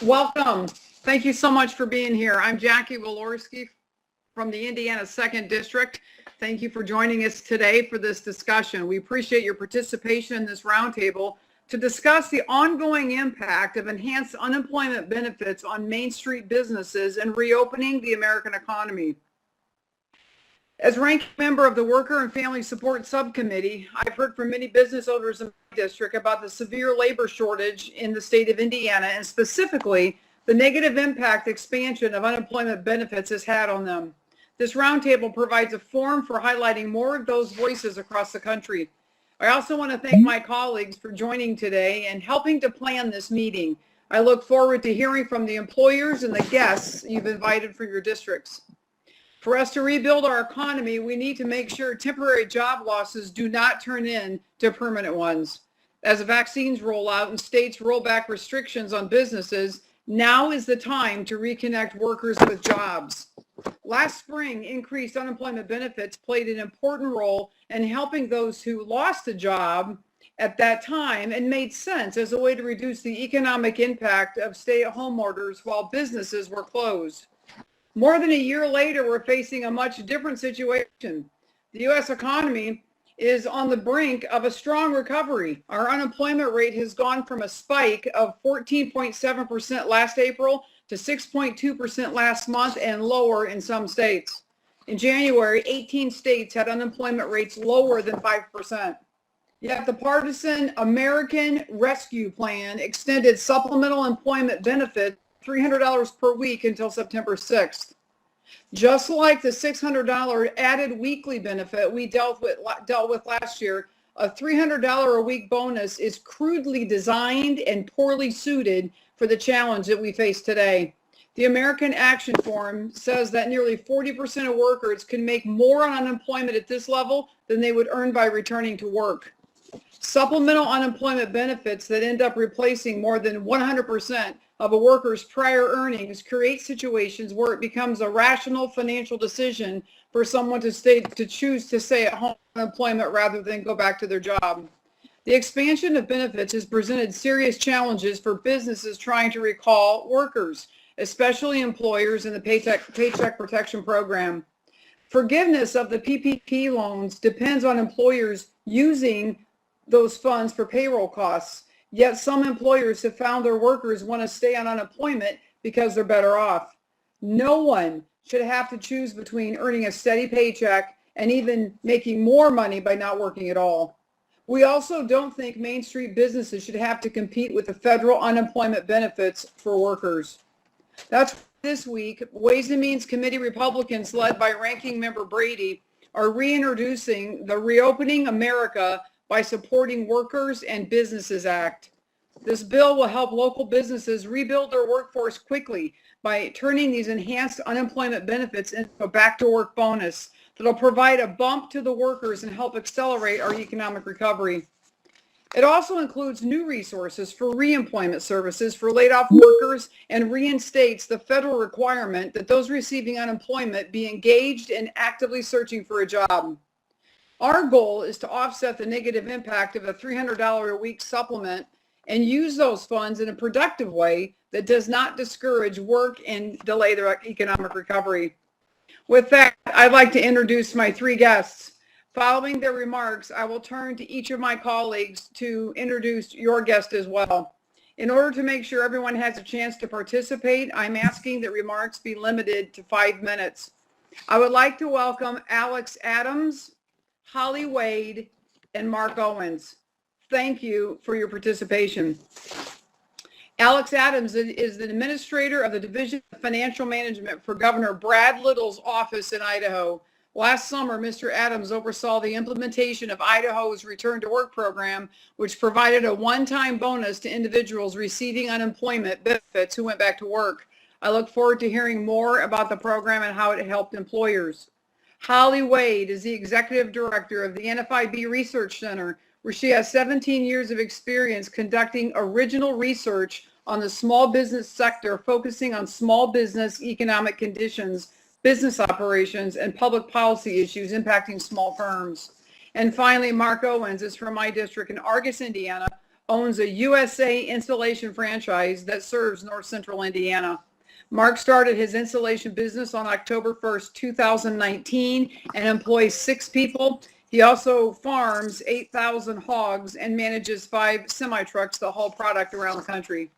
Welcome. Thank you so much for being here. I'm Jackie Walorski from the Indiana 2nd District. Thank you for joining us today for this discussion. We appreciate your participation in this roundtable to discuss the ongoing impact of enhanced unemployment benefits on Main Street businesses and reopening the American economy. As ranking member of the Worker and Family Support Subcommittee, I've heard from many business owners in my district about the severe labor shortage in the state of Indiana, and specifically the negative impact expansion of unemployment benefits has had on them. This roundtable provides a forum for highlighting more of those voices across the country. I also want to thank my colleagues for joining today and helping to plan this meeting. I look forward to hearing from the employers and the guests you've invited for your districts. For us to rebuild our economy, we need to make sure temporary job losses do not turn into permanent ones. As vaccines roll out and states roll back restrictions on businesses, now is the time to reconnect workers with jobs. Last spring, increased unemployment benefits played an important role in helping those who lost a job at that time, and made sense as a way to reduce the economic impact of stay-at-home orders while businesses were closed. More than a year later, we're facing a much different situation. The U.S. economy is on the brink of a strong recovery. Our unemployment rate has gone from a spike of 14.7% last April to 6.2% last month, and lower in some states. In January, 18 states had unemployment rates lower than 5%. Yet the partisan American Rescue Plan extended supplemental employment benefits $300 per week until September 6th. Just like the $600 added weekly benefit we dealt with last year, a $300 a week bonus is crudely designed and poorly suited for the challenge that we face today. The American Action Forum says that nearly 40% of workers can make more on unemployment at this level than they would earn by returning to work. Supplemental unemployment benefits that end up replacing more than 100% of a worker's prior earnings create situations where it becomes a rational financial decision for someone to choose to stay at home unemployment rather than go back to their job. The expansion of benefits has presented serious challenges for businesses trying to recall workers, especially employers in the Paycheck Protection Program. Forgiveness of the PPP loans depends on employers using those funds for payroll costs. Yet some employers have found their workers want to stay on unemployment because they're better off. No one should have to choose between earning a steady paycheck and even making more money by not working at all. We also don't think Main Street businesses should have to compete with the federal unemployment benefits for workers. That's this week, Ways and Means Committee Republicans led by Ranking Member Brady are reintroducing the Reopening America by Supporting Workers and Businesses Act. This bill will help local businesses rebuild their workforce quickly by turning these enhanced unemployment benefits into a back-to-work bonus that'll provide a bump to the workers and help accelerate our economic recovery. It also includes new resources for reemployment services for laid-off workers and reinstates the federal requirement that those receiving unemployment be engaged and actively searching for a job. Our goal is to offset the negative impact of a $300 a week supplement and use those funds in a productive way that does not discourage work and delay their economic recovery. With that, I'd like to introduce my three guests. Following their remarks, I will turn to each of my colleagues to introduce your guest as well. In order to make sure everyone has a chance to participate, I'm asking that remarks be limited to 5 minutes. I would like to welcome Alex Adams, Holly Wade, and Mark Owens. Thank you for your participation. Alex Adams is the administrator of the Division of Financial Management for Governor Brad Little's office in Idaho. Last summer, Mr. Adams oversaw the implementation of Idaho's Return to Work program, which provided a one-time bonus to individuals receiving unemployment benefits who went back to work. I look forward to hearing more about the program and how it helped employers. Holly Wade is the executive director of the NFIB Research Center, where she has 17 years of experience conducting original research on the small business sector, focusing on small business economic conditions, business operations, and public policy issues impacting small firms. And finally, Mark Owens is from my district in Argus, Indiana, owns a USA installation franchise that serves North Central Indiana. Mark started his installation business on October 1st, 2019, and employs 6 people. He also farms 8,000 hogs and manages 5 semi-trucks that haul product around the country.